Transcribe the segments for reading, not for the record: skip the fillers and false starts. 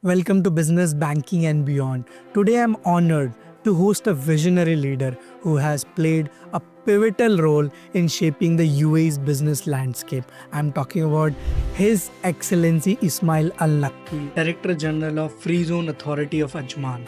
Welcome to Business Banking and Beyond. Today I'm honored to host a visionary leader who has played a pivotal role in shaping the UAE's business landscape. I'm talking about His Excellency Ismail Al Naqi, Director General of Free Zone Authority of Ajman.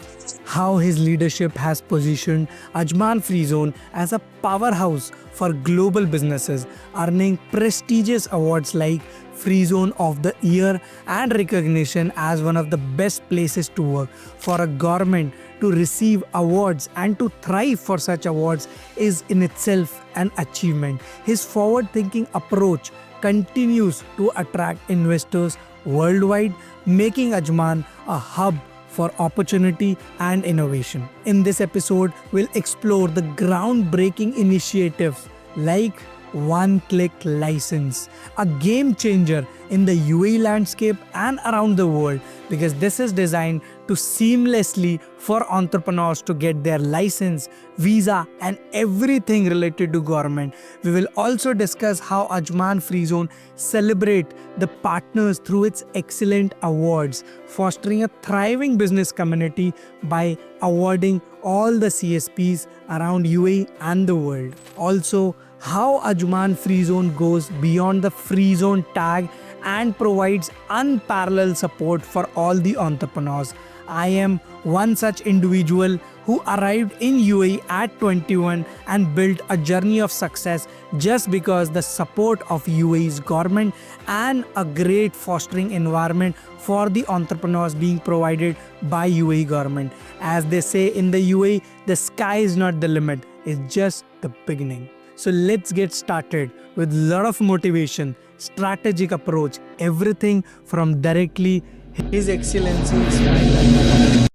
How his leadership has positioned Ajman Free Zone as a powerhouse for global businesses, earning prestigious awards like Free Zone of the Year and recognition as one of the best places to work. For a government to receive awards and to thrive for such awards is in itself an achievement. His forward thinking approach continues to attract investors worldwide, making Ajman a hub for opportunity and innovation. In this episode, we'll explore the groundbreaking initiatives like one-click license, a game changer in the UAE landscape and around the world, because this is designed to seamlessly for entrepreneurs to get their license, visa and everything related to government. We will also discuss how Ajman Free Zone celebrate the partners through its excellent awards, fostering a thriving business community by awarding all the CSPs around UAE and the world. Also, how Ajman Free Zone goes beyond the Free Zone tag and provides unparalleled support for all the entrepreneurs. I am one such individual who arrived in UAE at 21 and built a journey of success just because the support of UAE's government and a great fostering environment for the entrepreneurs being provided by UAE government. As they say in the UAE, the sky is not the limit, it's just the beginning. So let's get started with a lot of motivation, strategic approach, everything from directly His Excellency Ismail Al Naqi.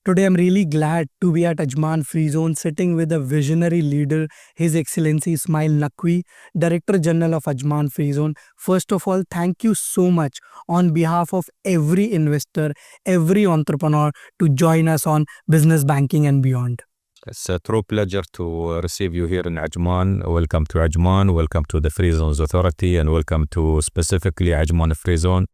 Today, I'm really glad to be at Ajman Free Zone, sitting with a visionary leader, His Excellency Ismail Naqi, Director General of Ajman Free Zone. First of all, thank you so much on behalf of every investor, every entrepreneur to join us on Business Banking and Beyond. It's a true pleasure to receive you here in Ajman. Welcome to Ajman, welcome to the Free Zones Authority, and welcome to specifically Ajman Free Zone.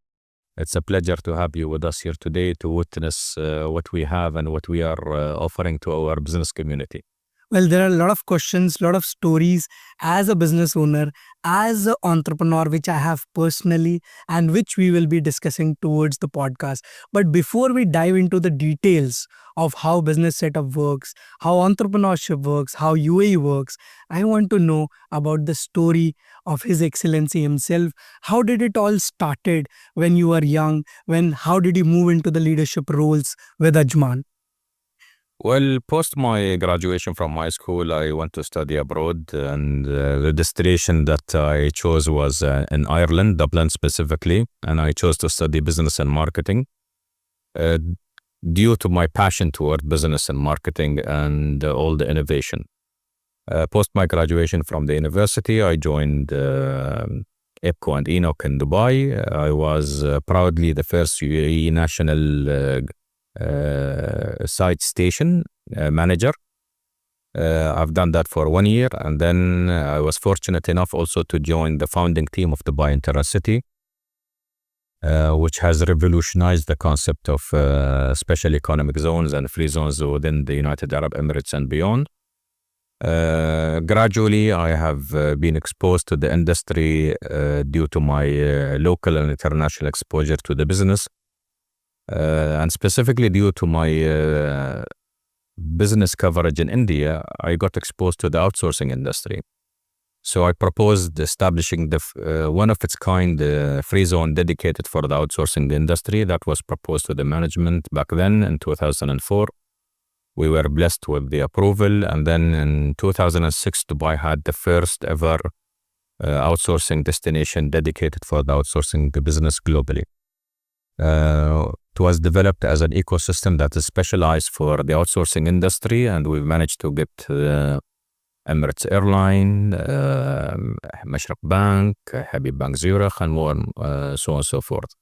It's a pleasure to have you with us here today to witness what we have and what we are offering to our business community. Well, there are a lot of questions, a lot of stories as a business owner, as an entrepreneur, which I have personally and which we will be discussing towards the podcast. But before we dive into the details of how business setup works, how entrepreneurship works, how UAE works, I want to know about the story of His Excellency himself. How did it all started when you were young? How did you move into the leadership roles with Ajman? Well, post my graduation from high school, I went to study abroad, and the destination that I chose was in Ireland, Dublin specifically, and I chose to study business and marketing due to my passion toward business and marketing and all the innovation. Post my graduation from the university, I joined EPCO and ENOC in Dubai. I was proudly the first UAE national site station manager. I've done that for 1 year, and then I was fortunate enough also to join the founding team of Dubai Intercity, which has revolutionized the concept of special economic zones and free zones within the United Arab Emirates and beyond. Gradually, I have been exposed to the industry due to my local and international exposure to the business. And specifically due to my business coverage in India, I got exposed to the outsourcing industry. So I proposed establishing the one of its kind free zone dedicated for the outsourcing industry. That was proposed to the management back then in 2004. We were blessed with the approval, and then in 2006, Dubai had the first ever outsourcing destination dedicated for the outsourcing business globally. It was developed as an ecosystem that is specialized for the outsourcing industry, and we've managed to get Emirates Airline, Mashraq Bank, Habib Bank Zurich, and more, so on and so forth.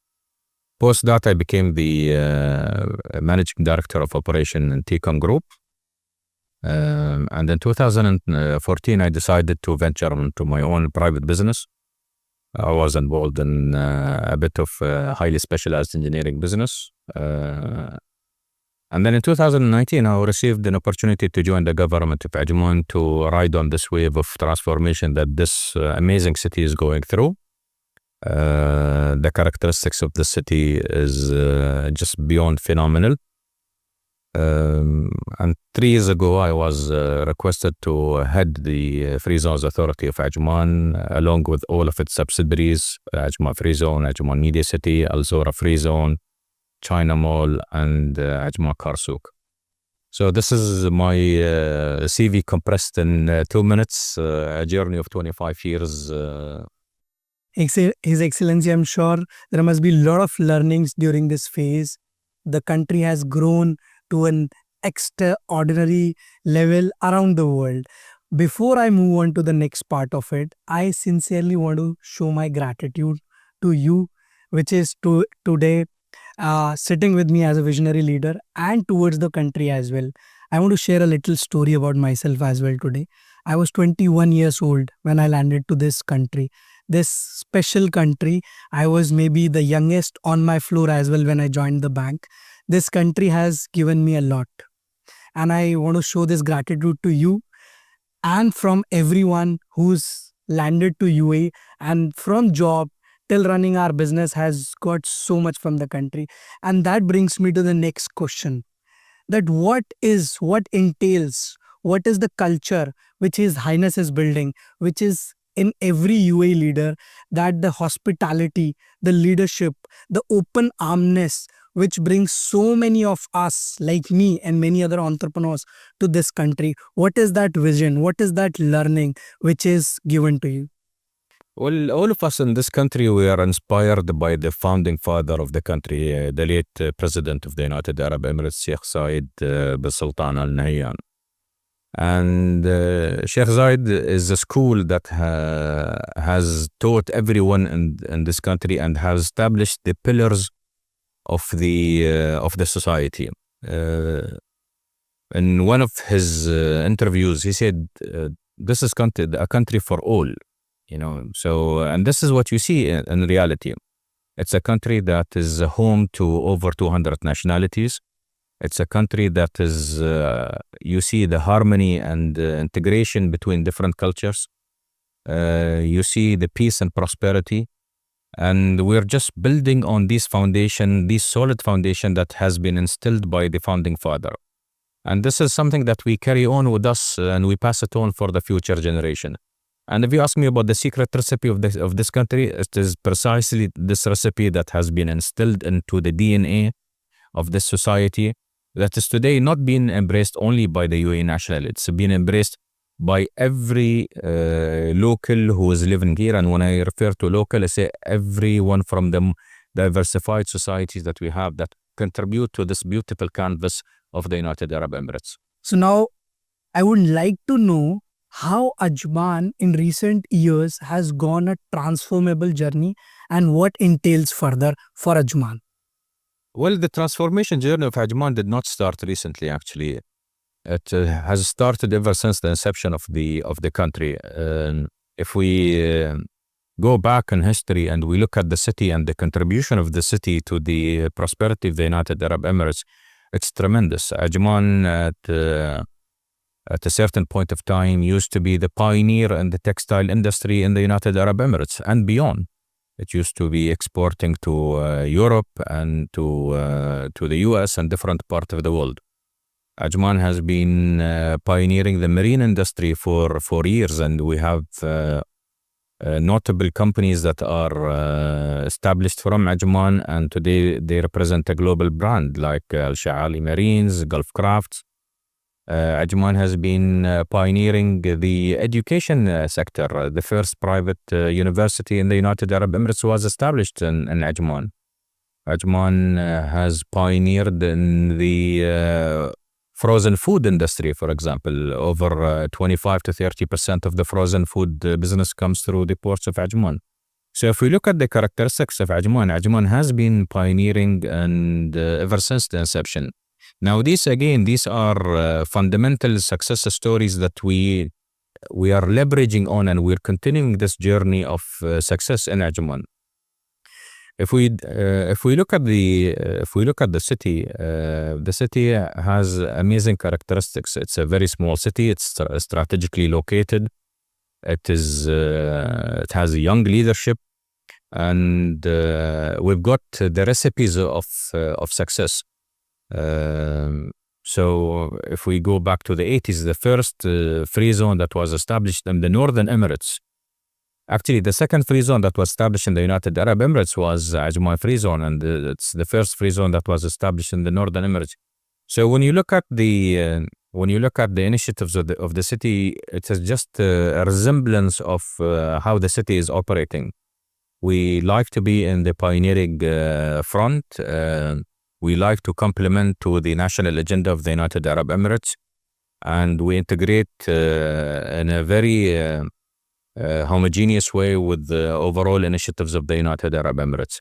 Post that, I became the managing director of operation in TCOM Group, And in 2014, I decided to venture into my own private business. I was involved in a bit of highly specialized engineering business. And then in 2019, I received an opportunity to join the government of Ajman to ride on this wave of transformation that this amazing city is going through. The characteristics of the city is just beyond phenomenal. And 3 years ago, I was requested to head the Free Zones Authority of Ajman, along with all of its subsidiaries, Ajman Free Zone, Ajman Media City, Al Zora Free Zone, China Mall, and Ajman Car Souk. So this is my CV compressed in 2 minutes, a journey of 25 years. His Excellency, I'm sure there must be a lot of learnings during this phase. The country has grown to an extraordinary level around the world. Before I move on to the next part of it, I sincerely want to show my gratitude to you, which is today sitting with me as a visionary leader and towards the country as well. I want to share a little story about myself as well today. I was 21 years old when I landed to this country. This special country, I was maybe the youngest on my floor as well when I joined the bank. This country has given me a lot. And I want to show this gratitude to you and from everyone who's landed to UAE and from job till running our business has got so much from the country. And that brings me to the next question, that what entails, what is the culture which His Highness is building, which is in every UAE leader, that the hospitality, the leadership, the open armness, which brings so many of us, like me and many other entrepreneurs, to this country. What is that vision? What is that learning which is given to you? Well, all of us in this country, we are inspired by the founding father of the country, the late President of the United Arab Emirates, Sheikh Zayed bin Sultan Al Nahyan. And Sheikh Zayed is a school that has taught everyone in this country and has established the pillars of the society. In one of his interviews, he said, "This is a country for all." So, and this is what you see in reality. It's a country that is home to over 200 nationalities. It's a country that is, you see the harmony and integration between different cultures. You see the peace and prosperity. And we're just building on this solid foundation that has been instilled by the founding father. And this is something that we carry on with us and we pass it on for the future generation. And if you ask me about the secret recipe of this country, it is precisely this recipe that has been instilled into the DNA of this society that is today not being embraced only by the UAE national. It's been embraced by every local who is living here. And when I refer to local, I say everyone from the diversified societies that we have that contribute to this beautiful canvas of the United Arab Emirates. So now I would like to know how Ajman in recent years has gone a transformable journey and what entails further for Ajman. Well, the transformation journey of Ajman did not start recently, actually. It has started ever since the inception of the country. If we go back in history and we look at the city and the contribution of the city to the prosperity of the United Arab Emirates, it's tremendous. Ajman at a certain point of time used to be the pioneer in the textile industry in the United Arab Emirates and beyond. It used to be exporting to Europe and to the US and different parts of the world. Ajman has been pioneering the marine industry for years, and we have notable companies that are established from Ajman, and today they represent a global brand like Al-Sha'ali Marines, Gulf Crafts. Ajman has been pioneering the education sector. The first private university in the United Arab Emirates was established in Ajman. Ajman has pioneered in the frozen food industry, for example. Over 25 to 30% of the frozen food business comes through the ports of Ajman. So if we look at the characteristics of Ajman, Ajman has been pioneering and ever since the inception. Now, these are fundamental success stories that we are leveraging on, and we're continuing this journey of success in Ajman. If we look at the city has amazing characteristics. It's a very small city. It's strategically located. It has a young leadership, and we've got the recipes of success. So if we go back to the 80s, the first free zone that was established in the Northern Emirates. Actually, the second free zone that was established in the United Arab Emirates was Ajman Free Zone, and it's the first free zone that was established in the Northern Emirates. So when you look at the initiatives of the city, it is just a resemblance of how the city is operating. We like to be in the pioneering front. We like to complement to the national agenda of the United Arab Emirates, and we integrate in a very homogeneous way with the overall initiatives of the United Arab Emirates.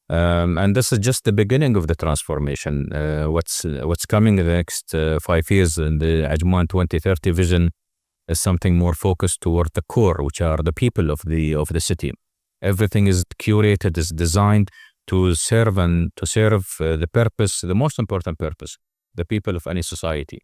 And this is just the beginning of the transformation. What's coming in the next 5 years in the Ajman 2030 vision is something more focused toward the core, which are the people of the city. Everything is curated, is designed to serve the purpose, the most important purpose, the people of any society.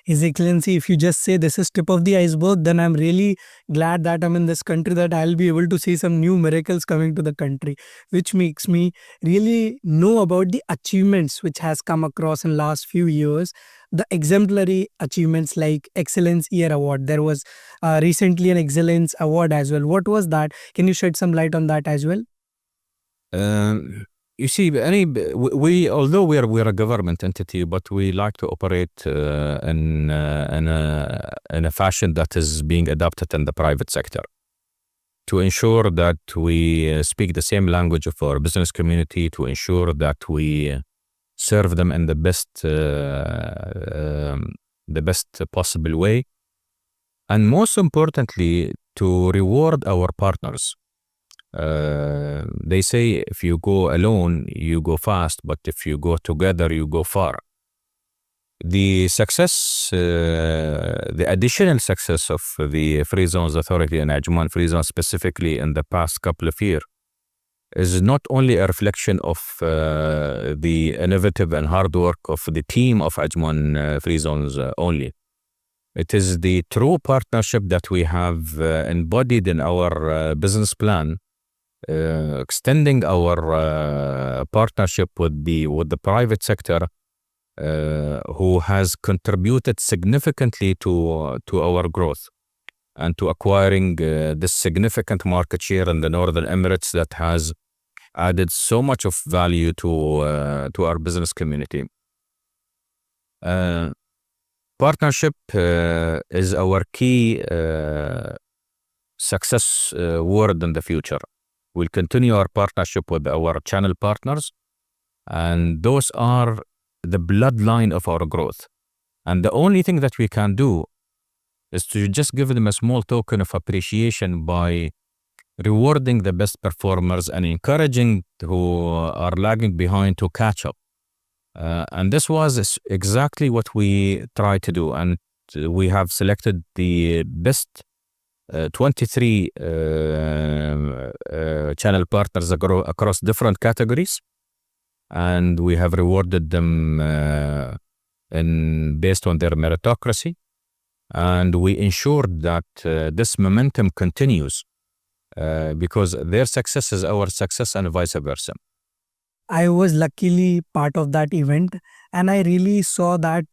His Excellency, if you just say this is tip of the iceberg, then I'm really glad that I'm in this country, that I'll be able to see some new miracles coming to the country, which makes me really know about the achievements which has come across in last few years, the exemplary achievements like Excellence Year Award. There was recently an Excellence Award as well. What was that? Can you shed some light on that as well? You see, although we're a government entity, but we like to operate in a fashion that is being adopted in the private sector, to ensure that we speak the same language of our business community, to ensure that we serve them in the best possible way, and most importantly, to reward our partners. They say if you go alone, you go fast, but if you go together, you go far. The additional success of the Free Zones Authority and Ajman Free Zone specifically in the past couple of years is not only a reflection of the innovative and hard work of the team of Ajman Free Zones only. It is the true partnership that we have embodied in our business plan, extending our partnership with the private sector, who has contributed significantly to our growth and to acquiring this significant market share in the Northern Emirates that has added so much of value to our business community. Partnership is our key success word in the future. We'll continue our partnership with our channel partners, and those are the bloodline of our growth. And the only thing that we can do is to just give them a small token of appreciation by rewarding the best performers and encouraging who are lagging behind to catch up. And this was exactly what we tried to do. And we have selected the best 23 channel partners across different categories, and we have rewarded them based on their meritocracy, and we ensured that this momentum continues because their success is our success and vice versa. I was luckily part of that event, and I really saw that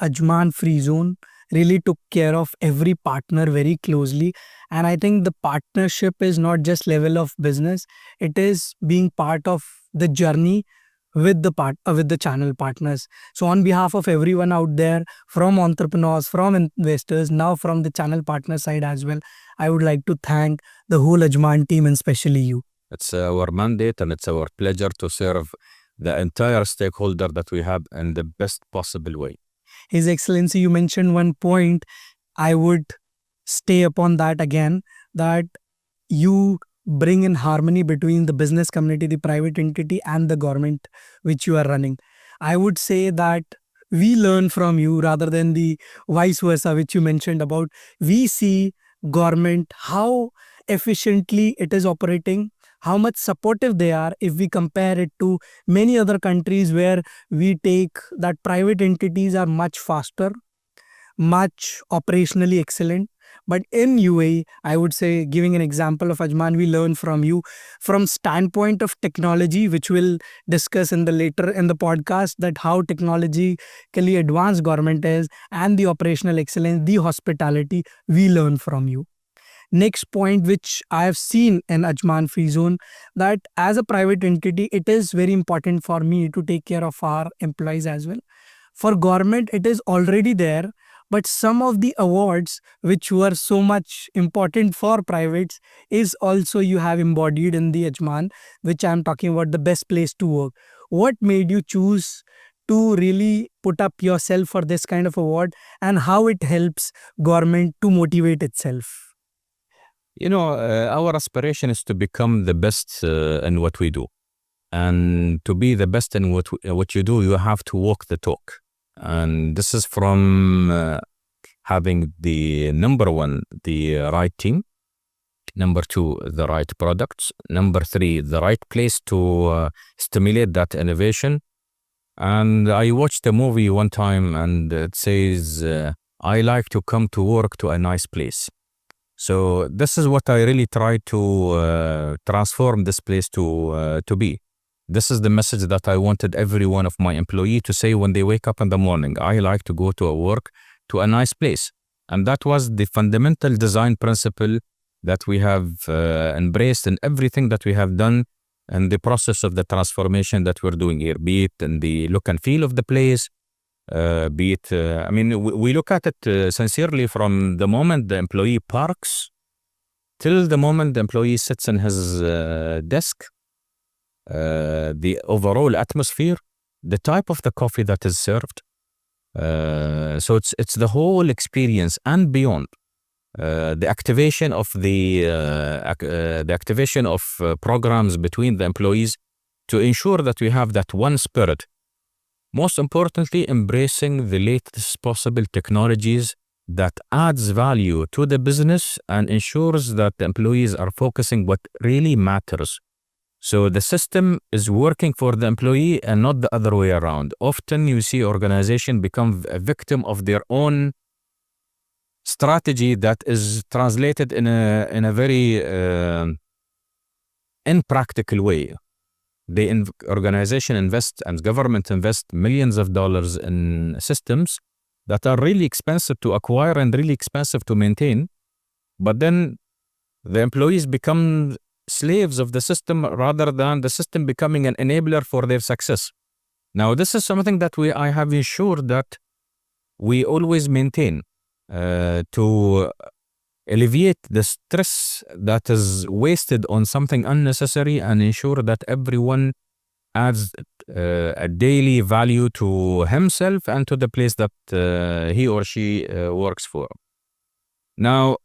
Ajman Free Zone really took care of every partner very closely. And I think the partnership is not just level of business, it is being part of the journey with the channel partners. So on behalf of everyone out there, from entrepreneurs, from investors, now from the channel partner side as well, I would like to thank the whole Ajman team and especially you. It's our mandate and it's our pleasure to serve the entire stakeholder that we have in the best possible way. His Excellency, you mentioned one point. I would stay upon that again, that you bring in harmony between the business community, the private entity, and the government which you are running. I would say that we learn from you rather than the vice versa, which you mentioned about. We see government, how efficiently it is operating, how much supportive they are if we compare it to many other countries where we take that private entities are much faster, much operationally excellent. But in UAE, I would say, giving an example of Ajman, we learn from you from standpoint of technology, which we'll discuss in the later in the podcast, that how technologically advanced government is and the operational excellence, the hospitality, we learn from you. Next point, which I have seen in Ajman Free Zone, that as a private entity, it is very important for me to take care of our employees as well. For government, it is already there, but some of the awards which were so much important for privates is also you have embodied in the Ajman, which I'm talking about the best place to work. What made you choose to really put up yourself for this kind of award, and how it helps government to motivate itself? Our aspiration is to become the best in what we do. And to be the best in what you do, you have to walk the talk. And this is from having the number one, the right team. Number two, the right products. Number three, the right place to stimulate that innovation. And I watched a movie one time and it says, I like to come to work to a nice place. So this is what I really try to transform this place to be. This is the message that I wanted every one of my employees to say when they wake up in the morning. I like to go to a work to a nice place. And that was the fundamental design principle that we have embraced in everything that we have done and the process of the transformation that we're doing here, be it in the look and feel of the place, be it, we look at it sincerely from the moment the employee parks till the moment the employee sits in his desk, the overall atmosphere, the type of the coffee that is served. So it's the whole experience and beyond. The activation of programs between the employees to ensure that we have that one spirit. Most importantly, embracing the latest possible technologies that adds value to the business and ensures that the employees are focusing what really matters. So the system is working for the employee and not the other way around. Often you see organizations become a victim of their own strategy that is translated in a very impractical way. The organization invest and government invest millions of dollars in systems that are really expensive to acquire and really expensive to maintain. But then the employees become slaves of the system rather than the system becoming an enabler for their success. Now, this is something that I have ensured that we always maintain to alleviate the stress that is wasted on something unnecessary and ensure that everyone adds a daily value to himself and to the place that he or she works for. Now,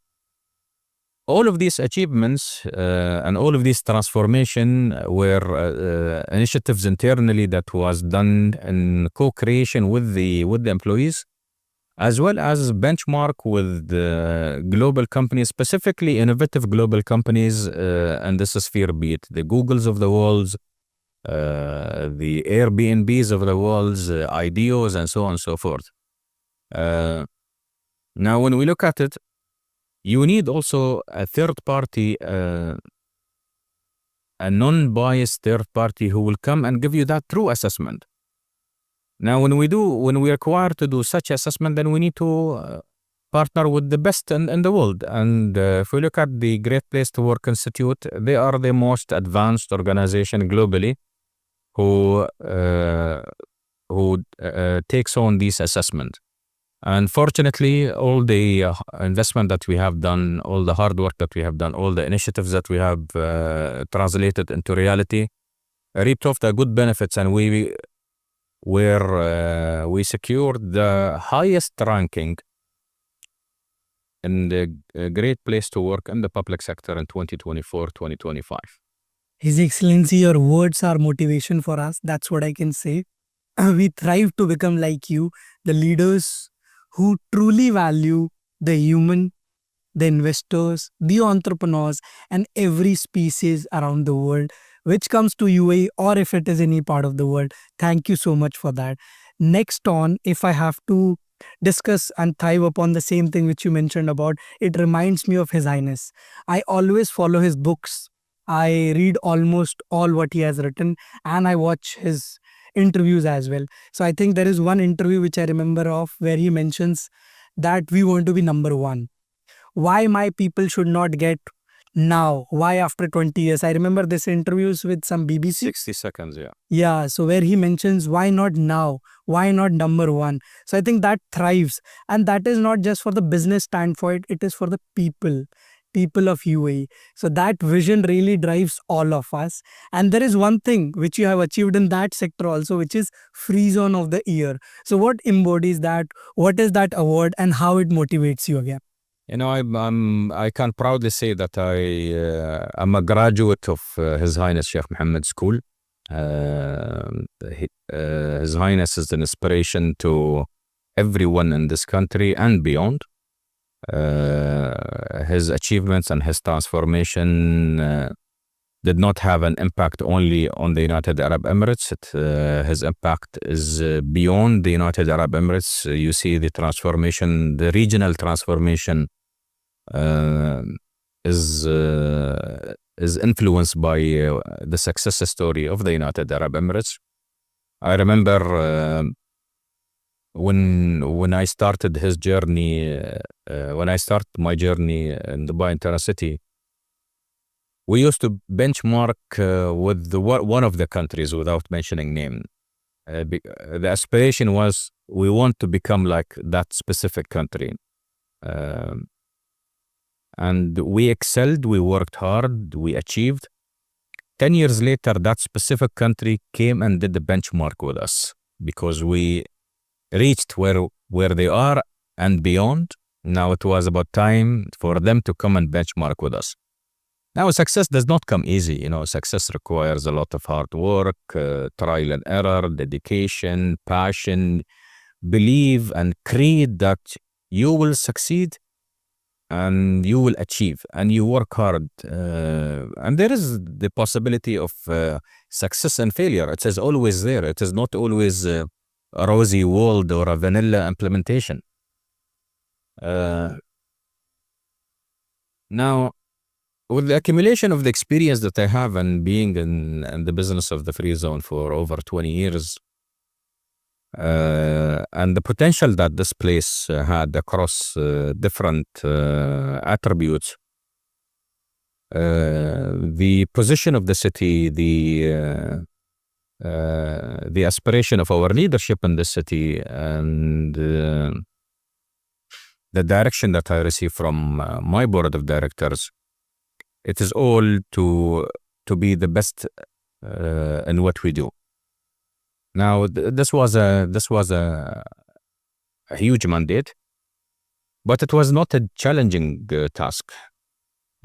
all of these achievements and all of these transformation were initiatives internally that was done in co-creation with the employees, as well as benchmark with global companies, specifically innovative global companies in this sphere, be it the Googles of the world, the Airbnbs of the world, IDEOs, and so on and so forth. Now, when we look at it, you need also a third party, a non-biased third party who will come and give you that true assessment. Now, when we are required to do such assessment, then we need to partner with the best in the world. And if we look at the Great Place to Work Institute, they are the most advanced organization globally who takes on this assessment. Unfortunately, all the investment that we have done, all the hard work that we have done, all the initiatives that we have translated into reality, reaped off the good benefits, and we secured the highest ranking in the Great Place to Work in the public sector in 2024-2025. His Excellency, your words are motivation for us. That's what I can say. we thrive to become like you, the leaders who truly value the human, the investors, the entrepreneurs, and every species around the world, which comes to UAE or if it is any part of the world. Thank you so much for that. Next on, if I have to discuss and thrive upon the same thing which you mentioned about, it reminds me of His Highness. I always follow his books. I read almost all what he has written and I watch his interviews as well. So I think there is one interview which I remember of where he mentions that we want to be number one. Why my people should not get now? Why after 20 years? I remember this interviews with some BBC. 60 seconds, yeah. Yeah, so where he mentions why not now? Why not number one? So I think that thrives. And that is not just for the business standpoint, it is for the people of UAE. So that vision really drives all of us. And there is one thing which you have achieved in that sector also, which is Free Zone of the Year. So what embodies that? What is that award and how it motivates you again? I can proudly say that I'm a graduate of His Highness Sheikh Mohammed School. His Highness is an inspiration to everyone in this country and beyond. His achievements and his transformation did not have an impact only on the United Arab Emirates. His impact is beyond the United Arab Emirates. You see the transformation, the regional transformation is influenced by the success story of the United Arab Emirates. I remember when I started his journey, when I started my journey in Dubai Intercity, we used to benchmark with one of the countries without mentioning name. The aspiration was we want to become like that specific country. And we excelled, we worked hard, we achieved. 10 years later, that specific country came and did the benchmark with us because we reached where they are and beyond. Now it was about time for them to come and benchmark with us. Now, success does not come easy. Success requires a lot of hard work, trial and error, dedication, passion, believe and creed that you will succeed and you will achieve and you work hard. And there is the possibility of success and failure. It is always there. It is not always a rosy world or a vanilla implementation. Now, with the accumulation of the experience that I have and being in the business of the Free Zone for over 20 years, and the potential that this place had across different attributes, the position of the city, the aspiration of our leadership in the city, and the direction that I receive from my board of directors, it is all to be the best in what we do. Now, this was a huge mandate, but it was not a challenging task.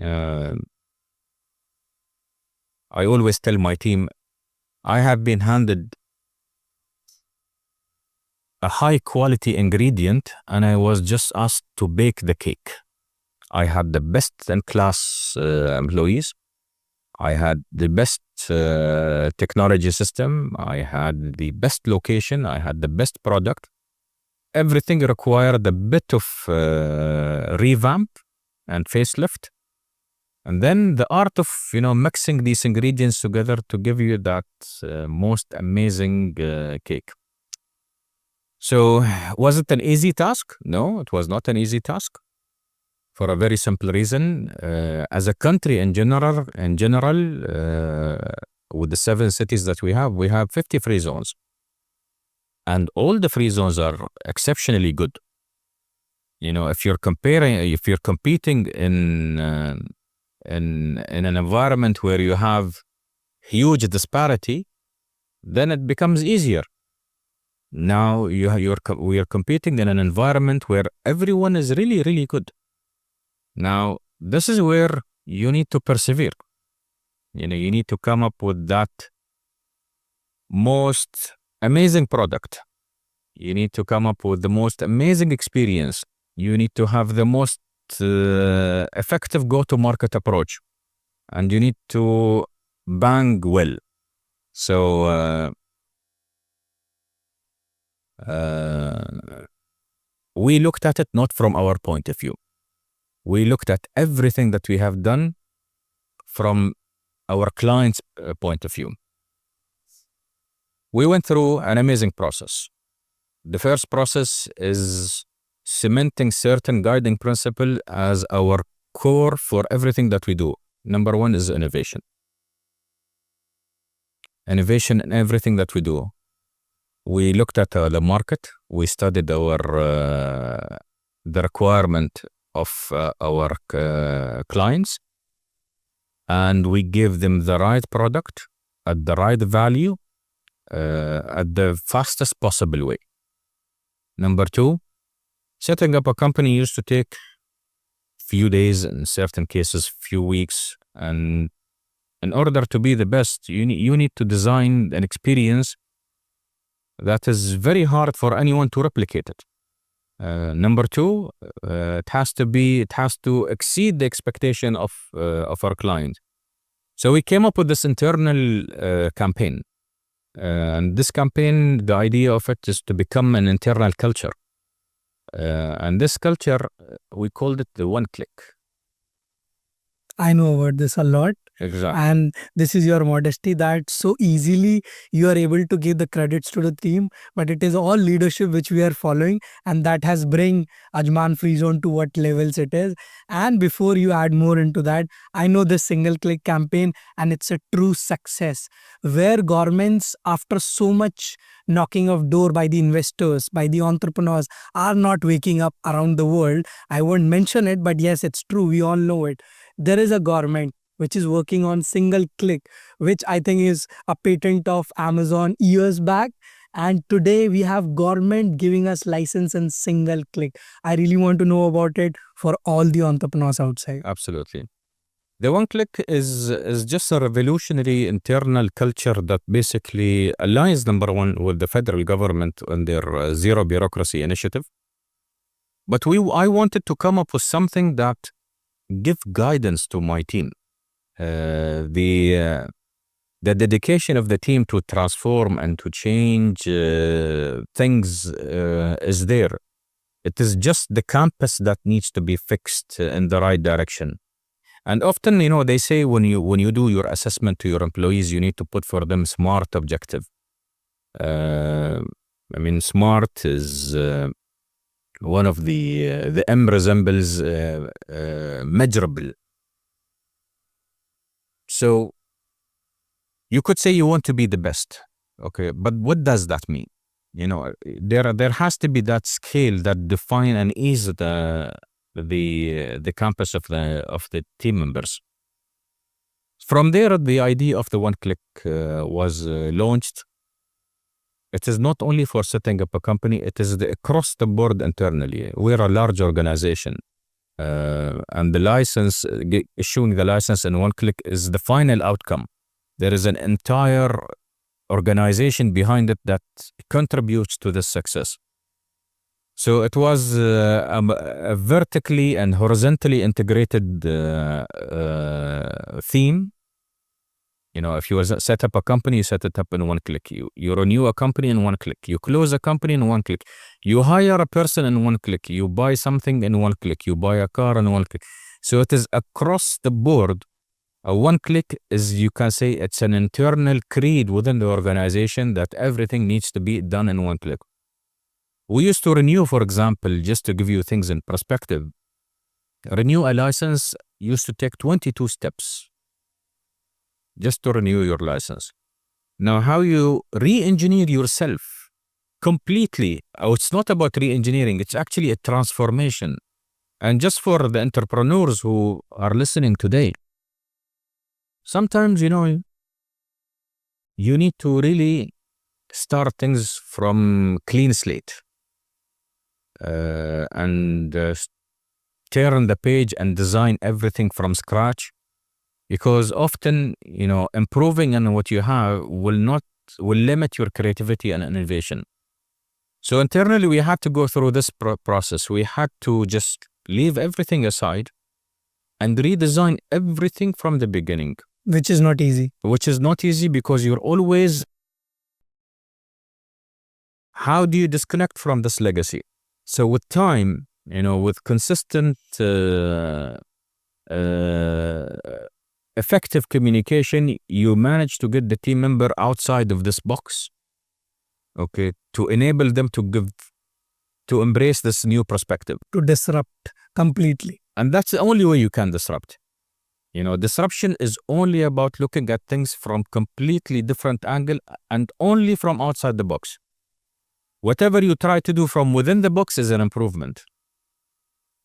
I always tell my team, I have been handed a high quality ingredient and I was just asked to bake the cake. I had the best in class employees. I had the best technology system. I had the best location. I had the best product. Everything required a bit of revamp and facelift. And then the art of, mixing these ingredients together to give you that most amazing cake. So was it an easy task? No, it was not an easy task. For a very simple reason, as a country in general, with the 7 cities that we have 50 free zones. And all the free zones are exceptionally good. If you're competing in an environment where you have huge disparity, then it becomes easier. Now we are competing in an environment where everyone is really, really good. Now, this is where you need to persevere. You need to come up with that most amazing product. You need to come up with the most amazing experience. You need to have the most effective go-to-market approach, and you need to bang well. So we looked at it not from our point of view. We looked at everything that we have done from our client's point of view. We went through an amazing process. The first process is cementing certain guiding principle as our core for everything that we do. Number one is innovation. Innovation in everything that we do. We looked at the market. We studied the requirement of our clients, and we gave them the right product at the right value at the fastest possible way. Number two, setting up a company used to take few days, in certain cases few weeks, and in order to be the best, you need to design an experience that is very hard for anyone to replicate it. Number two, it has to exceed the expectation of our client. So we came up with this internal campaign. And this campaign, the idea of it is to become an internal culture. And this culture, we called it the one click. I know about this a lot. Exactly. And this is your modesty that so easily you are able to give the credits to the team, but it is all leadership which we are following, and that has bring Ajman Free Zone to what levels it is. And before you add more into that, I know this single click campaign, and it's a true success where governments, after so much knocking of door by the investors, by the entrepreneurs, are not waking up around the world. I won't mention it, but yes, it's true. We all know it. There is a government which is working on single click, which I think is a patent of Amazon years back. And today we have government giving us license in single click. I really want to know about it for all the entrepreneurs outside. Absolutely. The one click is just a revolutionary internal culture that basically aligns, number one, with the federal government and their zero bureaucracy initiative. But I wanted to come up with something that give guidance to my team. The dedication of the team to transform and to change things is there. It is just the compass that needs to be fixed in the right direction. And often, they say when you do your assessment to your employees, you need to put for them SMART objective. SMART is one of the M resembles measurable. So you could say you want to be the best, okay? But what does that mean? There has to be that scale that define and ease the compass of the team members. From there, the idea of the one click was launched. It is not only for setting up a company, it is across the board internally. We're a large organization. And the license, issuing the license in one click is the final outcome. There is an entire organization behind it that contributes to this success. So it was a vertically and horizontally integrated theme. If you set up a company, you set it up in one click. You renew a company in one click. You close a company in one click. You hire a person in one click. You buy something in one click. You buy a car in one click. So it is across the board. A one click is, you can say, it's an internal creed within the organization that everything needs to be done in one click. We used to renew, for example, just to give you things in perspective, renew a license used to take 22 steps just to renew your license. Now, how you re-engineer yourself completely, it's not about re-engineering, it's actually a transformation. And just for the entrepreneurs who are listening today, sometimes, you need to really start things from clean slate and turn the page and design everything from scratch. Because often, improving on what you have will not will limit your creativity and innovation. So internally, we had to go through this process. We had to just leave everything aside and redesign everything from the beginning. Which is not easy. Which is not easy because you're always, how do you disconnect from this legacy? So with time, with consistent, effective communication, you manage to get the team member outside of this box, okay, to enable them to embrace this new perspective. To disrupt completely. And that's the only way you can disrupt. Disruption is only about looking at things from completely different angle and only from outside the box. Whatever you try to do from within the box is an improvement.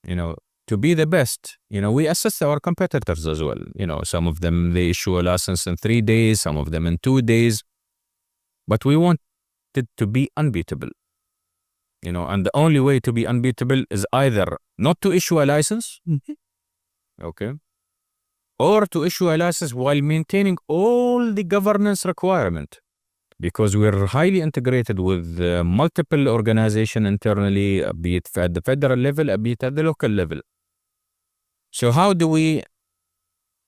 To be the best, we assess our competitors as well. Some of them, they issue a license in 3 days, some of them in 2 days, but we want it to be unbeatable. And the only way to be unbeatable is either not to issue a license, okay, or to issue a license while maintaining all the governance requirement, because we're highly integrated with multiple organizations internally, be it at the federal level, be it at the local level. So how do we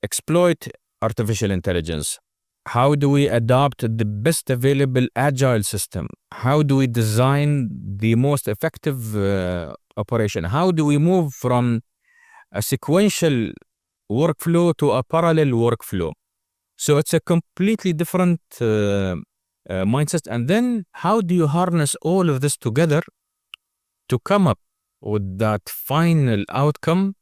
exploit artificial intelligence? How do we adopt the best available agile system? How do we design the most effective operation? How do we move from a sequential workflow to a parallel workflow? So it's a completely different mindset. And then how do you harness all of this together to come up with that final outcome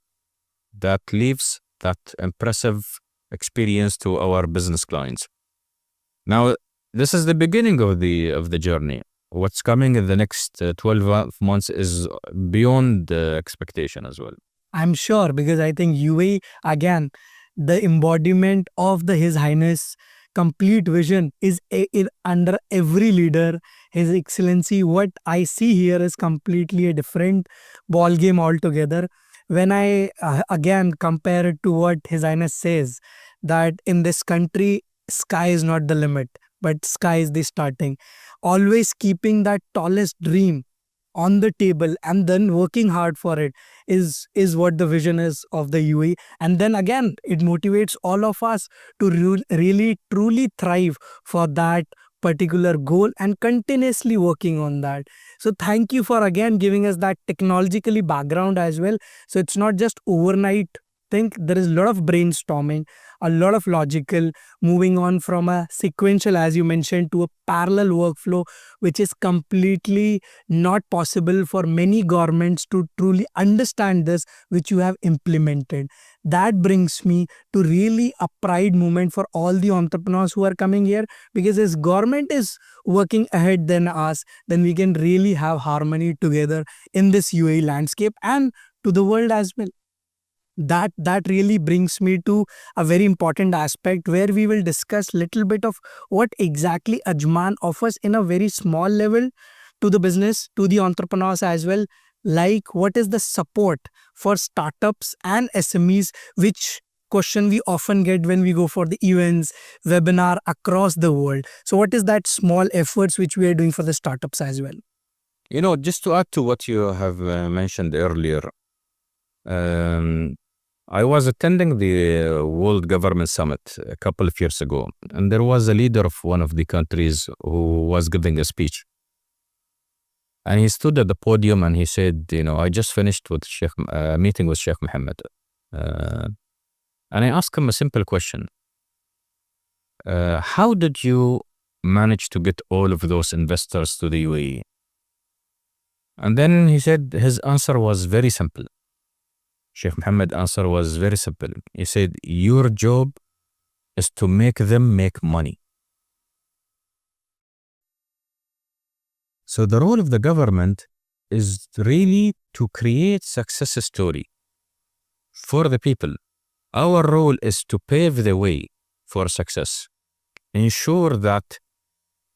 that leaves that impressive experience to our business clients? Now, this is the beginning of the journey. What's coming in the next 12 months is beyond expectation as well. I'm sure, because I think UAE, again, the embodiment of His Highness complete vision is under every leader. His Excellency, what I see here is completely a different ball game altogether. When I again compare it to what His Highness says, that in this country, sky is not the limit, but sky is the starting. Always keeping that tallest dream on the table and then working hard for it is what the vision is of the UAE. And then again, it motivates all of us to really truly thrive for that particular goal and continuously working on that. So thank you for again giving us that technologically background as well. So it's not just overnight think. There is a lot of brainstorming, a lot of logical, moving on from a sequential, as you mentioned, to a parallel workflow, which is completely not possible for many governments to truly understand this, which you have implemented. That brings me to really a pride moment for all the entrepreneurs who are coming here, because as government is working ahead than us, then we can really have harmony together in this UAE landscape and to the world as well. That really brings me to a very important aspect where we will discuss little bit of what exactly Ajman offers in a very small level to the business, to the entrepreneurs as well. Like what is the support for startups and SMEs, which question we often get when we go for the events, webinar across the world. So what is that small efforts which we are doing for the startups as well? Just to add to what you have mentioned earlier, I was attending the World Government Summit a couple of years ago, and there was a leader of one of the countries who was giving a speech. And he stood at the podium and he said, I just finished with meeting with Sheikh Mohammed. And I asked him a simple question. How did you manage to get all of those investors to the UAE? And then he said his answer was very simple. Sheikh Mohammed's answer was very simple. He said, your job is to make them make money. So the role of the government is really to create success story for the people. Our role is to pave the way for success. Ensure that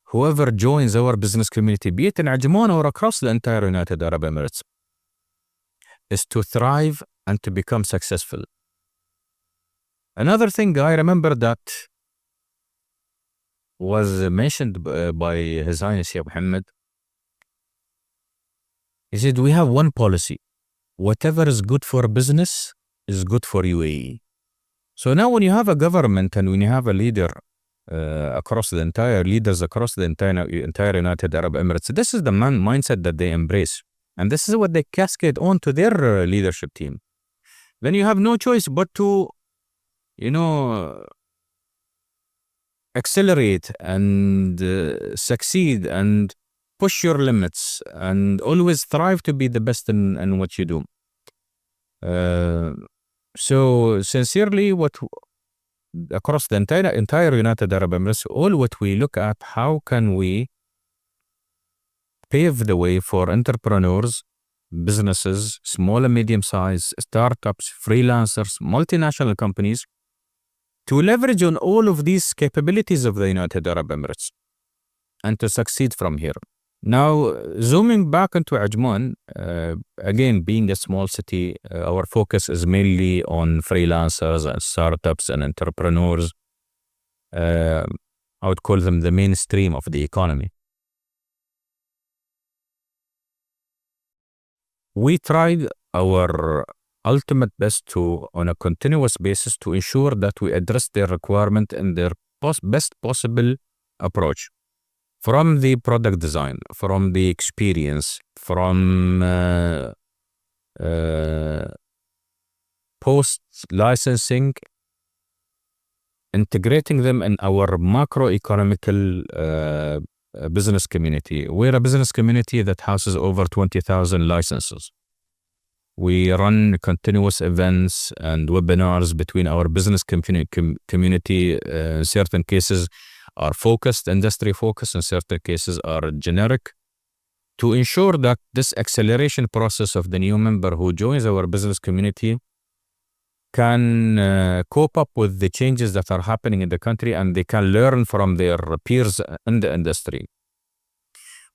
whoever joins our business community, be it in Ajman or across the entire United Arab Emirates, is to thrive and to become successful. Another thing, I remember that was mentioned by His Highness Sheikh Mohammed. He said, we have one policy. Whatever is good for business is good for UAE. So now when you have a government and when you have a leader across the entire United Arab Emirates, this is the mindset that they embrace. And this is what they cascade on to their leadership team. Then you have no choice but to, accelerate and succeed and push your limits and always strive to be the best in what you do. So sincerely, what across the entire United Arab Emirates, all what we look at, how can we pave the way for entrepreneurs, businesses, small and medium-sized startups, freelancers, multinational companies, to leverage on all of these capabilities of the United Arab Emirates and to succeed from here. Now, zooming back into Ajman, again, being a small city, our focus is mainly on freelancers and startups and entrepreneurs. I would call them the mainstream of the economy. We tried our ultimate best to, on a continuous basis, to ensure that we address their requirement in their best possible approach. From the product design, from the experience, from post-licensing, integrating them in our macroeconomical business community. We're a business community that houses over 20,000 licenses. We run continuous events and webinars between our business community. In certain cases are focused, industry focused, in certain cases are generic, to ensure that this acceleration process of the new member who joins our business community can cope up with the changes that are happening in the country, and they can learn from their peers in the industry.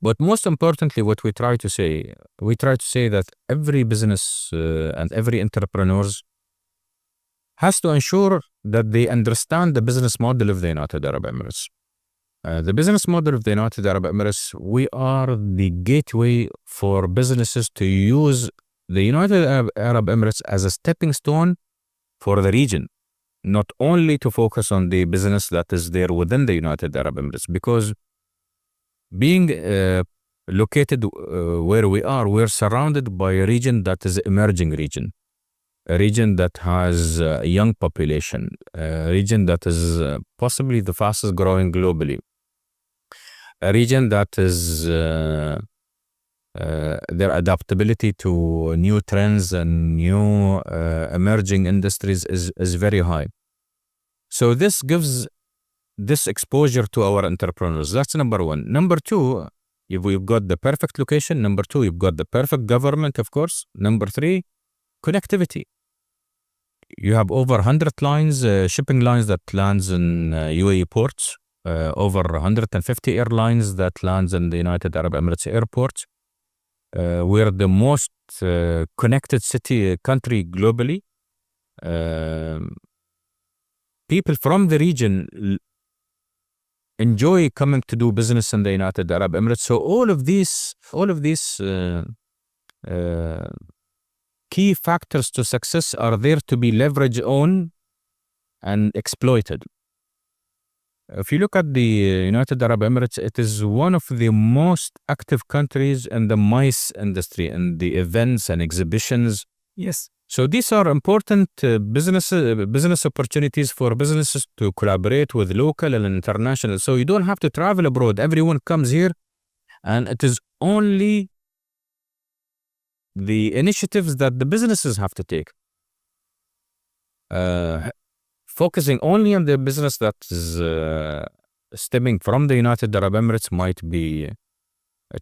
But most importantly, what we try to say that every business and every entrepreneur has to ensure that they understand the business model of the United Arab Emirates. The business model of the United Arab Emirates, we are the gateway for businesses to use the United Arab Emirates as a stepping stone for the region, not only to focus on the business that is there within the United Arab Emirates, because being located where we are, we're surrounded by a region that is emerging region, a region that has a young population, a region that is possibly the fastest growing globally, a region that is their adaptability to new trends and new emerging industries is very high. So this gives this exposure to our entrepreneurs. That's number one. Number two, if we've got the perfect location. Number two, you've got the perfect government, of course. Number three, connectivity. You have over 100 lines, shipping lines that lands in UAE ports, over 150 airlines that lands in the United Arab Emirates airports. We're the most connected country globally. People from the region enjoy coming to do business in the United Arab Emirates. So all of these key factors to success are there to be leveraged on and exploited. If you look at the United Arab Emirates, it is one of the most active countries in the MICE industry, in the events and exhibitions. Yes. So these are important business opportunities for businesses to collaborate with local and international. So you don't have to travel abroad. Everyone comes here, and it is only the initiatives that the businesses have to take. Focusing only on the business that is stemming from the United Arab Emirates might be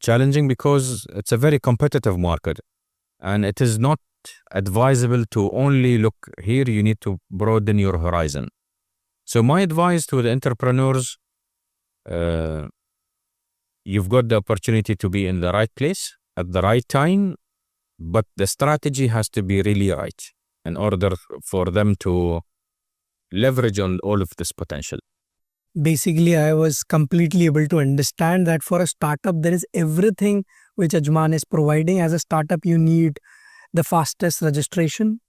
challenging, because it's a very competitive market, and it is not advisable to only look here. You need to broaden your horizon. So my advice to the entrepreneurs, you've got the opportunity to be in the right place at the right time, but the strategy has to be really right in order for them to leverage on all of this potential. Basically, I was completely able to understand that for a startup, there is everything which Ajman is providing. As a startup, you need the fastest registration.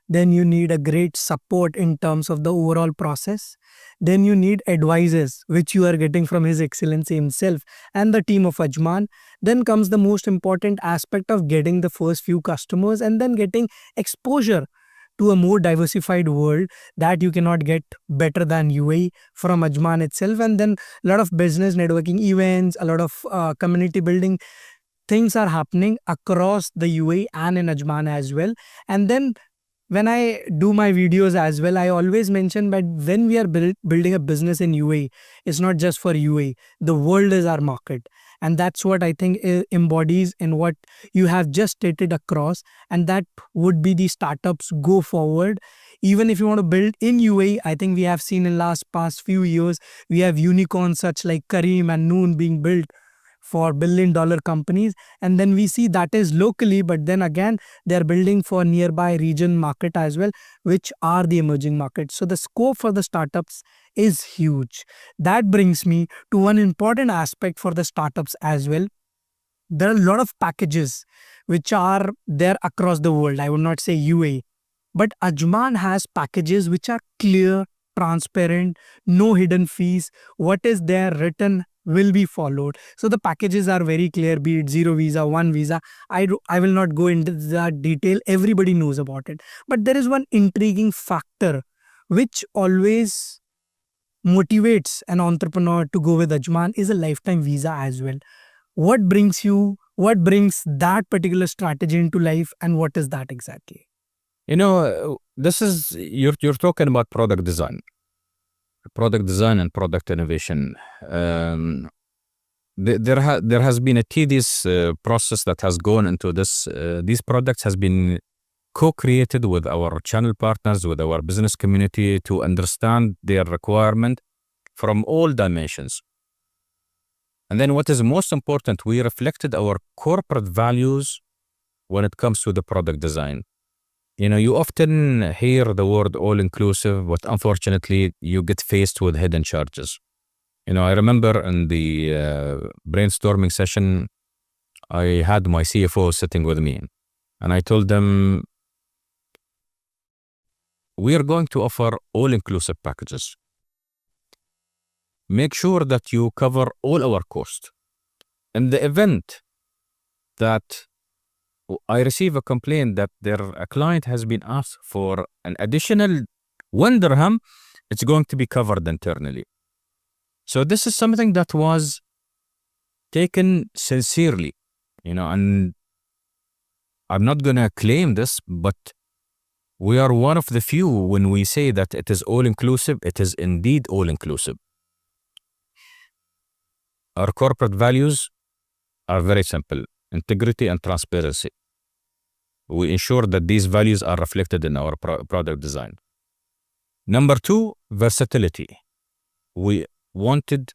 Then you need a great support in terms of the overall process. Then you need advisors, which you are getting from His Excellency himself and the team of Ajman. Then comes the most important aspect of getting the first few customers and then getting exposure to a more diversified world that you cannot get better than UAE from Ajman itself. And then a lot of business networking events, a lot of community building things are happening across the UAE and in Ajman as well. And then when I do my videos as well, I always mention that when we are building a business in UAE, it's not just for UAE. The world is our market. And that's what I think embodies in what you have just stated across. And that would be the startups go forward. Even if you want to build in UAE, I think we have seen in last past few years, we have unicorns such like Kareem and Noon being built for billion-dollar companies, and then we see that is locally, but then again they are building for nearby region market as well, which are the emerging markets. So the scope for the startups is huge. That brings me to one important aspect for the startups as well. There are a lot of packages which are there across the world. I would not say UAE, but Ajman has packages which are clear, transparent, no hidden fees. What is there written will be followed. So the packages are very clear, be it zero visa, one visa. I will not go into that detail. Everybody knows about it. But there is one intriguing factor which always motivates an entrepreneur to go with Ajman is a lifetime visa as well. What brings that particular strategy into life, and what is that exactly? This is you're talking about product design and product innovation. There has been a tedious process that has gone into this. These products has been co-created with our channel partners, with our business community to understand their requirement from all dimensions. And then what is most important, we reflected our corporate values when it comes to the product design. You often hear the word all-inclusive, but unfortunately, you get faced with hidden charges. I remember in the brainstorming session, I had my CFO sitting with me, and I told them, we are going to offer all-inclusive packages. Make sure that you cover all our costs. In the event that I receive a complaint that a client has been asked for an additional 1 dirham, it's going to be covered internally. So this is something that was taken sincerely, and I'm not going to claim this, but we are one of the few when we say that it is all-inclusive, it is indeed all-inclusive. Our corporate values are very simple: integrity and transparency. We ensure that these values are reflected in our product design. Number 2, versatility. We wanted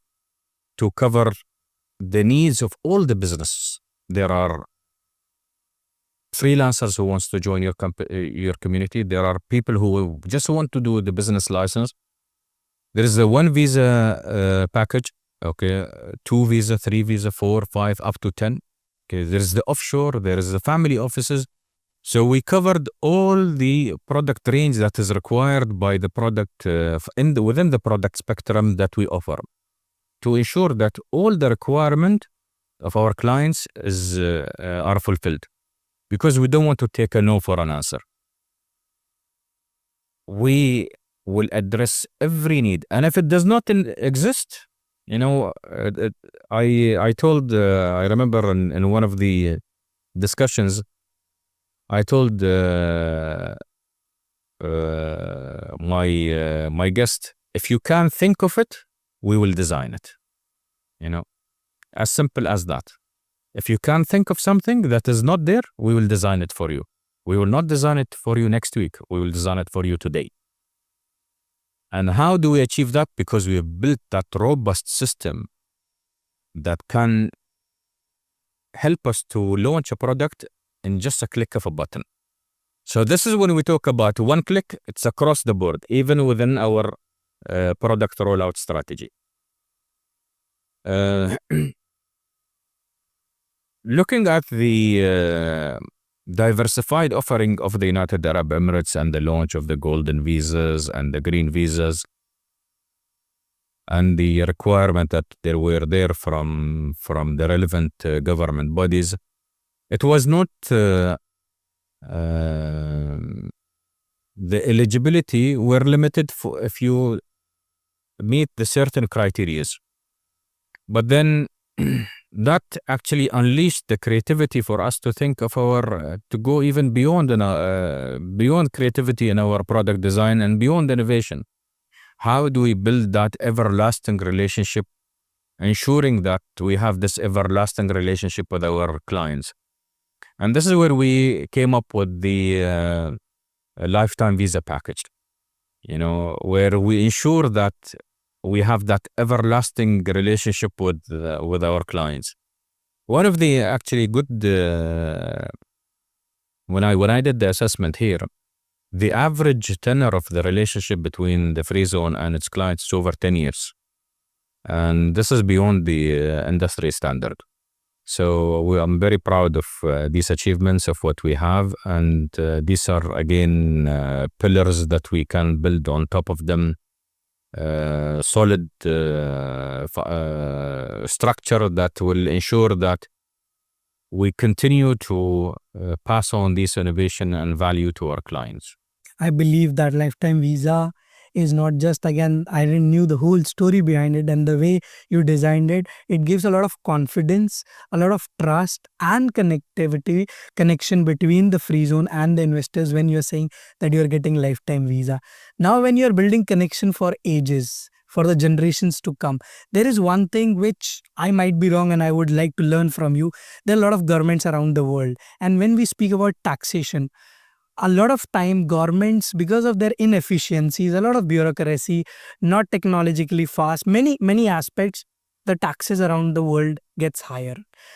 to cover the needs of all the businesses. There are freelancers who wants to join your community. There are people who just want to do the business license. There is a 1 visa package, okay, 2 visa, 3 visa, 4, 5, up to 10. Okay, there is the offshore, there is the family offices. So we covered all the product range that is required by the product within the product spectrum that we offer, to ensure that all the requirement of our clients are fulfilled, because we don't want to take a no for an answer. We will address every need, and if it does not exist, I told, I remember in one of the discussions, I told my guest, if you can think of it, we will design it. As simple as that. If you can think of something that is not there, we will design it for you. We will not design it for you next week. We will design it for you today. And how do we achieve that? Because we have built that robust system that can help us to launch a product in just a click of a button. So this is when we talk about one click, it's across the board. Even within our product rollout strategy. Looking at the diversified offering of the United Arab Emirates and the launch of the golden visas and the green visas, and the requirement that they were there from the relevant government bodies, it was not the eligibility were limited for if you meet the certain criteria. But then that actually unleashed the creativity for us to think of to go even beyond creativity in our product design and beyond innovation. How do we build that everlasting relationship, ensuring that we have this everlasting relationship with our clients? And this is where we came up with the lifetime visa package, where we ensure that we have that everlasting relationship with our clients. One of the actually good, when I did the assessment here, the average tenure of the relationship between the Free Zone and its clients is over 10 years. And this is beyond the industry standard. So I'm very proud of these achievements of what we have. And these are, again, pillars that we can build on top of them. Solid structure that will ensure that we continue to pass on this innovation and value to our clients. I believe that lifetime visa is not just, again, I didn't knew the whole story behind it, and the way you designed it, it gives a lot of confidence, a lot of trust and connection between the Free Zone and the investors when you're saying that you're getting lifetime visa. Now, when you're building connection for ages, for the generations to come, there is one thing which I might be wrong and I would like to learn from you. There are a lot of governments around the world, and when we speak about taxation, a lot of time governments, because of their inefficiencies, a lot of bureaucracy, not technologically fast, many aspects, the taxes around the world gets higher.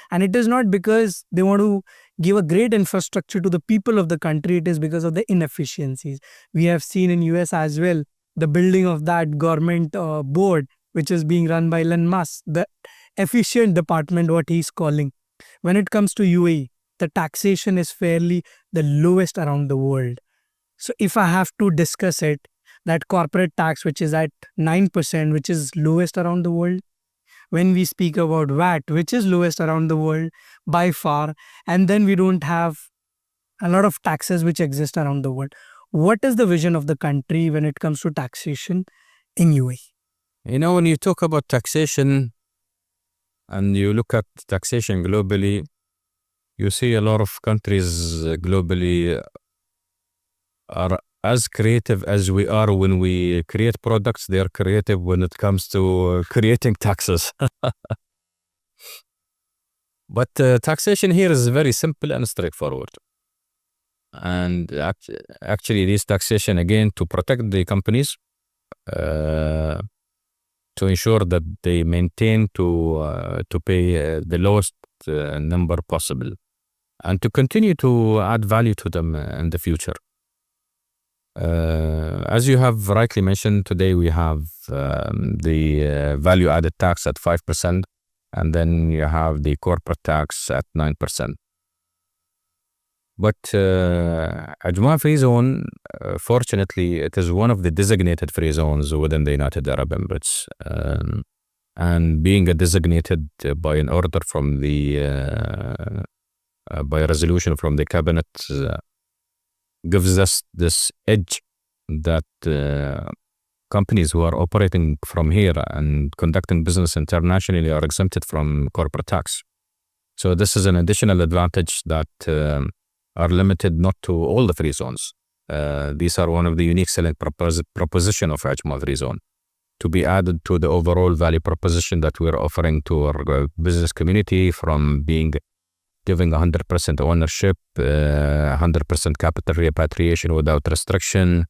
And it is not because they want to give a great infrastructure to the people of the country, it is because of the inefficiencies. We have seen in US as well, the building of that government board, which is being run by Elon Musk, the efficient department, what he's calling. When it comes to UAE, the taxation is fairly the lowest around the world. So if I have to discuss it, that corporate tax, which is at 9%, which is lowest around the world. When we speak about VAT, which is lowest around the world by far, and then we don't have a lot of taxes which exist around the world. What is the vision of the country when it comes to taxation in UAE? When you talk about taxation and you look at taxation globally, you see a lot of countries globally are as creative as we are when we create products. They are creative when it comes to creating taxes. But taxation here is very simple and straightforward. And actually, this taxation, again, to protect the companies, to ensure that they maintain to pay the lowest number possible, and to continue to add value to them in the future. As you have rightly mentioned, today we have the value added tax at 5%, and then you have the corporate tax at 9%. But Ajman Free Zone, fortunately, it is one of the designated free zones within the United Arab Emirates. And being a designated by an order from by a resolution from the cabinet, gives us this edge that companies who are operating from here and conducting business internationally are exempted from corporate tax. So this is an additional advantage that are limited not to all the free zones. These are one of the unique selling proposition of Ajman Free Zone, to be added to the overall value proposition that we're offering to our business community, from giving 100% ownership, 100% capital repatriation without restriction,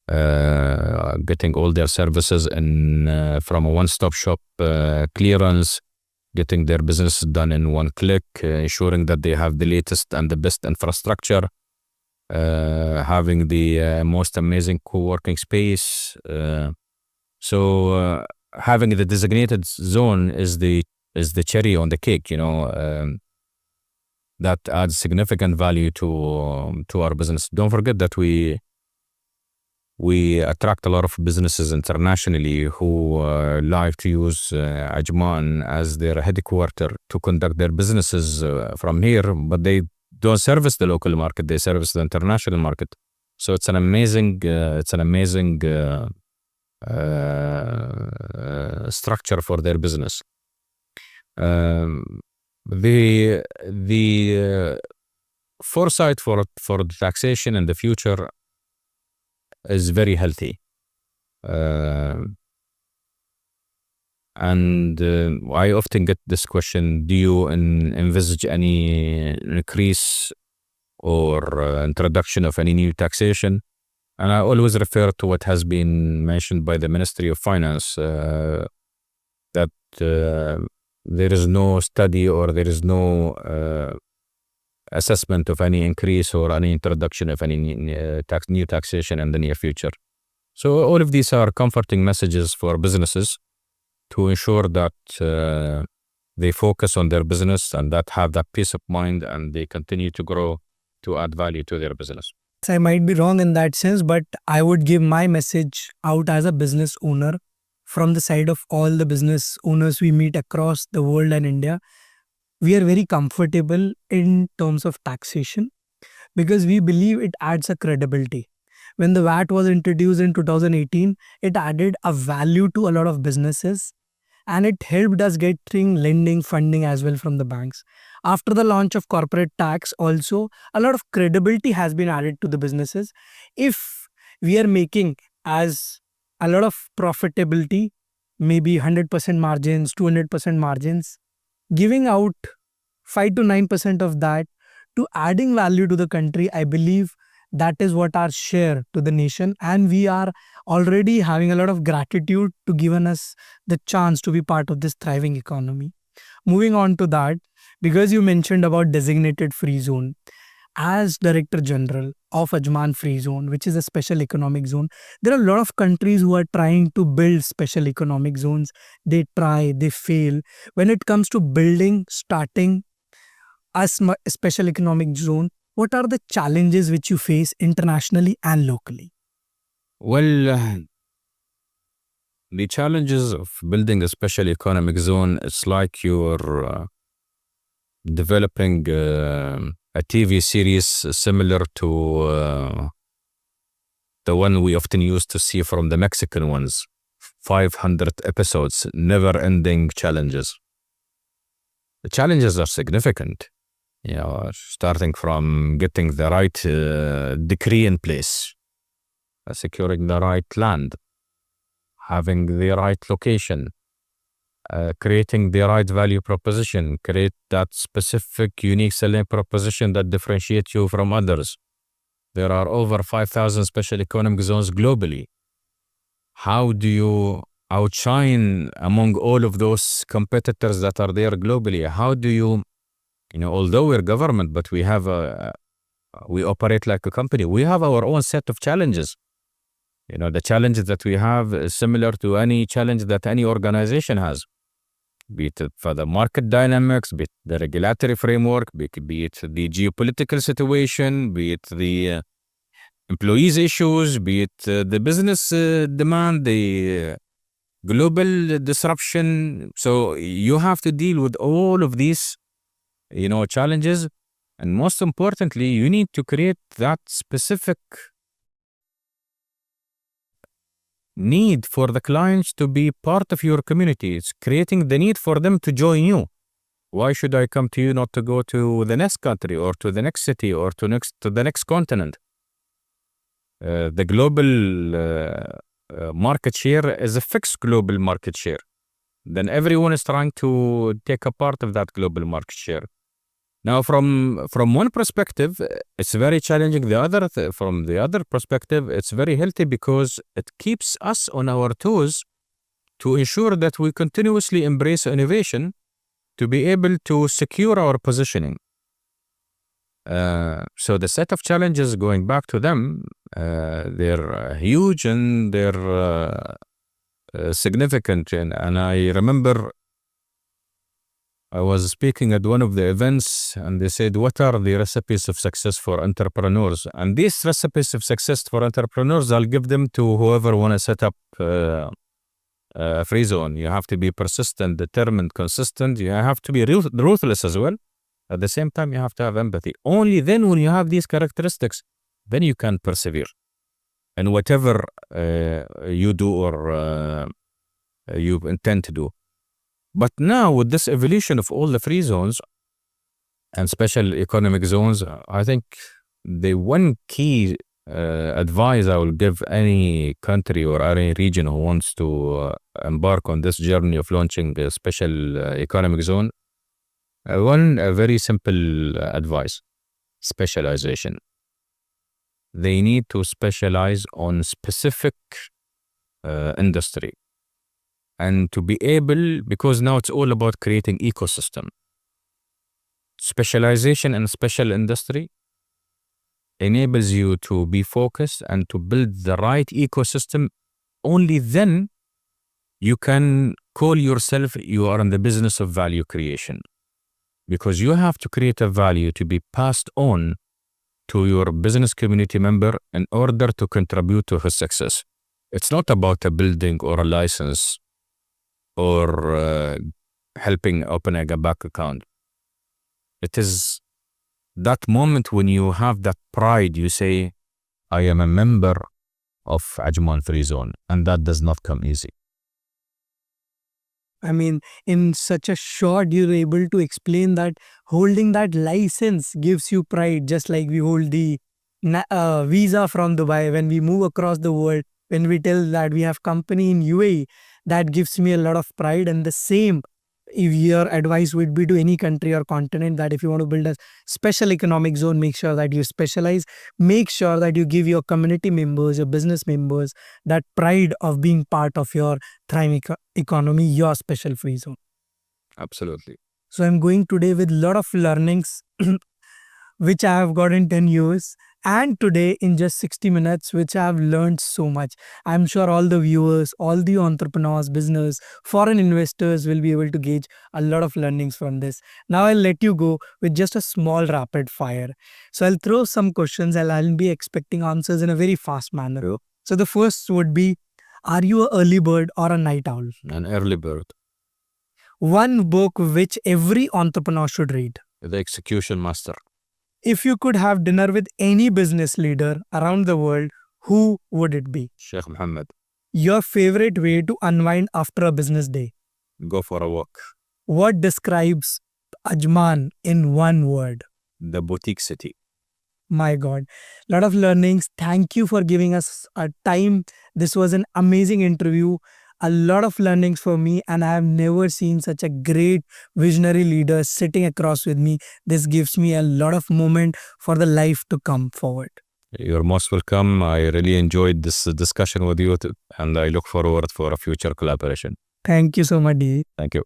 getting all their services from a one-stop shop clearance, getting their business done in one click, ensuring that they have the latest and the best infrastructure, having the most amazing co-working space, So having the designated zone is the cherry on the cake. That adds significant value to our business. Don't forget that we attract a lot of businesses internationally who like to use Ajman as their headquarter to conduct their businesses from here, but they don't service the local market; they service the international market. So it's an amazing structure for their business. The foresight for the taxation in the future is very healthy. And I often get this question: do you envisage any increase or introduction of any new taxation? And I always refer to what has been mentioned by the Ministry of Finance, that there is no study or there is no assessment of any increase or any introduction of any new taxation in the near future. So all of these are comforting messages for businesses to ensure that they focus on their business and that have that peace of mind and they continue to grow to add value to their business. So I might be wrong in that sense, but I would give my message out as a business owner from the side of all the business owners we meet across the world and India. We are very comfortable in terms of taxation because we believe it adds a credibility. When the VAT was introduced in 2018, it added a value to a lot of businesses and it helped us getting lending funding as well from the banks. After the launch of corporate tax also, a lot of credibility has been added to the businesses. If we are making as a lot of profitability, maybe 100% margins, 200% margins, giving out 5 to 9% of that to adding value to the country, I believe that is what our share to the nation. And we are already having a lot of gratitude to given us the chance to be part of this thriving economy. Moving on to that, because you mentioned about designated free zone, as Director General of Ajman Free Zone, which is a special economic zone, there are a lot of countries who are trying to build special economic zones. They try, they fail. When it comes to building, starting a special economic zone, what are the challenges which you face internationally and locally? Well, the challenges of building a special economic zone, it's like you're developing a TV series similar to the one we often used to see from the Mexican ones. 500 episodes, never-ending challenges. The challenges are significant, starting from getting the right decree in place, securing the right land, having the right location, creating the right value proposition, create that specific unique selling proposition that differentiates you from others. There are over 5,000 special economic zones globally. How do you outshine among all of those competitors that are there globally? How do you, although we're government, but we operate like a company. We have our own set of challenges. The challenges that we have is similar to any challenge that any organization has, be it for the market dynamics, be it the regulatory framework, be it the geopolitical situation, be it the employees issues, be it the business demand, the global disruption. So you have to deal with all of these, challenges. And most importantly, you need to create that specific need for the clients to be part of your community. It's creating the need for them to join you. Why should I come to you not to go to the next country or to the next city or to the next continent? The global market share is a fixed global market share. Then everyone is trying to take a part of that global market share. Now, from one perspective, it's very challenging. From the other perspective, it's very healthy because it keeps us on our toes to ensure that we continuously embrace innovation to be able to secure our positioning. So the set of challenges, going back to them, they're huge and they're significant. And I remember I was speaking at one of the events and they said, what are the recipes of success for entrepreneurs? And these recipes of success for entrepreneurs, I'll give them to whoever want to set up a free zone. You have to be persistent, determined, consistent. You have to be ruthless as well. At the same time, you have to have empathy. Only then when you have these characteristics, then you can persevere. And whatever you do or you intend to do. But now with this evolution of all the free zones and special economic zones, I think the one key advice I will give any country or any region who wants to embark on this journey of launching a special economic zone, a very simple advice: specialization. They need to specialize on specific industry. And to be able, because now it's all about creating ecosystem. Specialization in special industry enables you to be focused and to build the right ecosystem. Only then you can call yourself you are in the business of value creation, because you have to create a value to be passed on to your business community member in order to contribute to his success. It's not about a building or a license or helping opening a bank account. It is that moment when you have that pride, you say, I am a member of Ajman Free Zone, and that does not come easy. I mean, in such a short, you're able to explain that holding that license gives you pride, just like we hold the visa from Dubai when we move across the world. When we tell that we have company in UAE, that gives me a lot of pride. And the same, if your advice would be to any country or continent, that if you want to build a special economic zone, make sure that you specialize, make sure that you give your community members, your business members, that pride of being part of your thriving economy, your special free zone. Absolutely. So I'm going today with a lot of learnings which I have got in 10 years, and today in just 60 minutes, which I have learned so much. I'm sure all the viewers, all the entrepreneurs, business, foreign investors will be able to gauge a lot of learnings from this. Now I'll let you go with just a small rapid fire. So I'll throw some questions and I'll be expecting answers in a very fast manner. Sure. So the first would be, are you an early bird or a night owl? An early bird. One book which every entrepreneur should read. The Execution Master. If you could have dinner with any business leader around the world, who would it be? Sheikh Mohammed. Your favorite way to unwind after a business day? Go for a walk. What describes Ajman in one word? The boutique city. My God, lot of learnings. Thank you for giving us a time. This was an amazing interview. A lot of learnings for me, and I have never seen such a great visionary leader sitting across with me. This gives me a lot of moment for the life to come forward. You're most welcome. I really enjoyed this discussion with you, and I look forward for a future collaboration. Thank you so much, Dee. Thank you.